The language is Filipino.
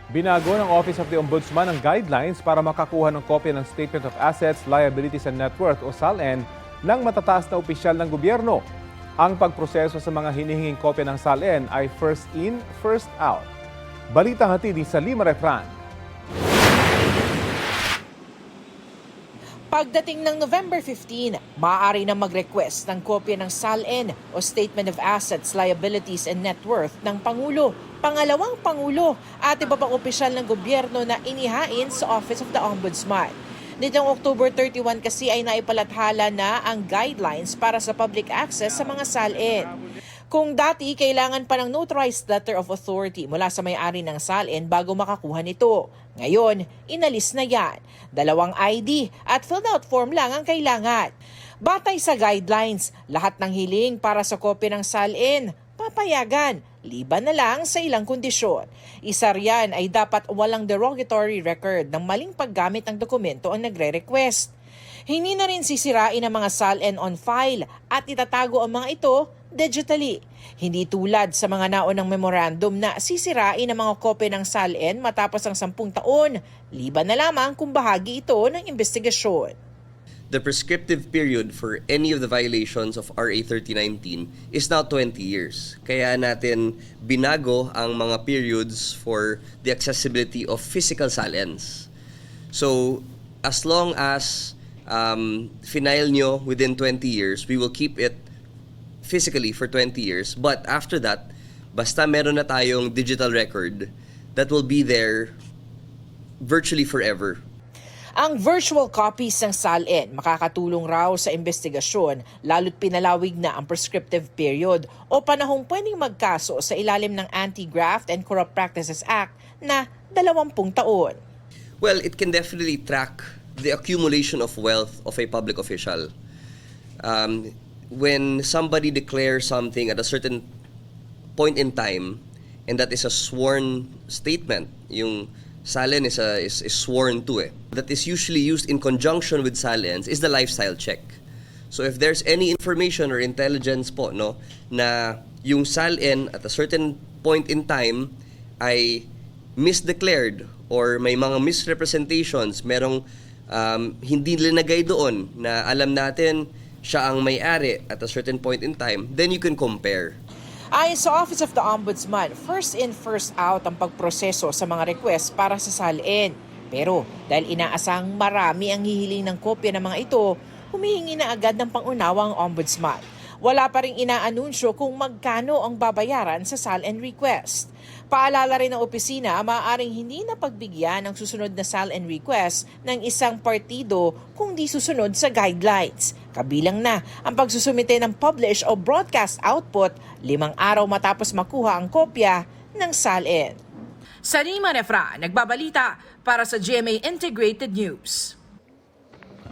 Binago ng Office of the Ombudsman ang guidelines para makakuha ng kopya ng Statement of Assets, Liabilities and Net Worth o SALN ng matataas na opisyal ng gobyerno. Ang pagproseso sa mga hinihinging kopya ng SALN ay first in, first out. Balitang hatid ni Salima Refran. Pagdating ng November 15, maaari na mag-request ng kopya ng SALN o Statement of Assets, Liabilities and Net Worth ng Pangulo, Pangalawang Pangulo at iba pang opisyal ng gobyerno na inihain sa Office of the Ombudsman. Nitong October 31 kasi ay naipalathala na ang guidelines para sa public access sa mga SALN. Kung dati, kailangan pa ng notarized letter of authority mula sa may-ari ng SALN bago makakuha nito. Ngayon, inalis na yan. 2 ID at filled out form lang ang kailangan. Batay sa guidelines, lahat ng hiling para sa kopya ng SALN, papayagan, liban na lang sa ilang kondisyon. Isa riyan ay dapat walang derogatory record ng maling paggamit ng dokumento ang nagre-request. Hindi na rin sisirain ang mga SALN on file at itatago ang mga ito digitally. Hindi tulad sa mga naunang memorandum na sisirain ang mga kopya ng SALN matapos ang 10 taon, liban na lamang kung bahagi ito ng investigasyon. The prescriptive period for any of the violations of RA 3019 is now 20 years. Kaya natin binago ang mga periods for the accessibility of physical SALNs. So, as long as final nyo within 20 years, we will keep it physically for 20 years. But after that, basta meron na tayong digital record, that will be there virtually forever. Ang virtual copies ng SALN makakatulong raw sa investigasyon lalo't pinalawig na ang prescriptive period o panahong pwedeng magkaso sa ilalim ng Anti-Graft and Corrupt Practices Act na 20 taon. Well, it can definitely track the accumulation of wealth of a public official. When somebody declares something at a certain point in time, and that is a sworn statement, yung SALN is sworn to that is usually used in conjunction with SALNs is the lifestyle check. So if there's any information or intelligence po na yung SALN at a certain point in time ay misdeclared or may mga misrepresentations, merong hindi linagay doon na alam natin siya ang may-ari at a certain point in time, then you can compare. Ayon sa Office of the Ombudsman, first in, first out ang pagproseso sa mga request para sa SALN. Pero dahil inaasahang marami ang hihiling ng kopya ng mga ito, humihingi na agad ng pangunawa ang Ombudsman. Wala pa ring inaanunsyo kung magkano ang babayaran sa SALN request. Paalala rin ng opisina, maaaring hindi na pagbigyan ang susunod na SALN request ng isang partido kung di susunod sa guidelines. Kabilang na ang pagsusumite ng publish o broadcast output 5 araw matapos makuha ang kopya ng SALN. Salima Refran, nagbabalita para sa GMA Integrated News.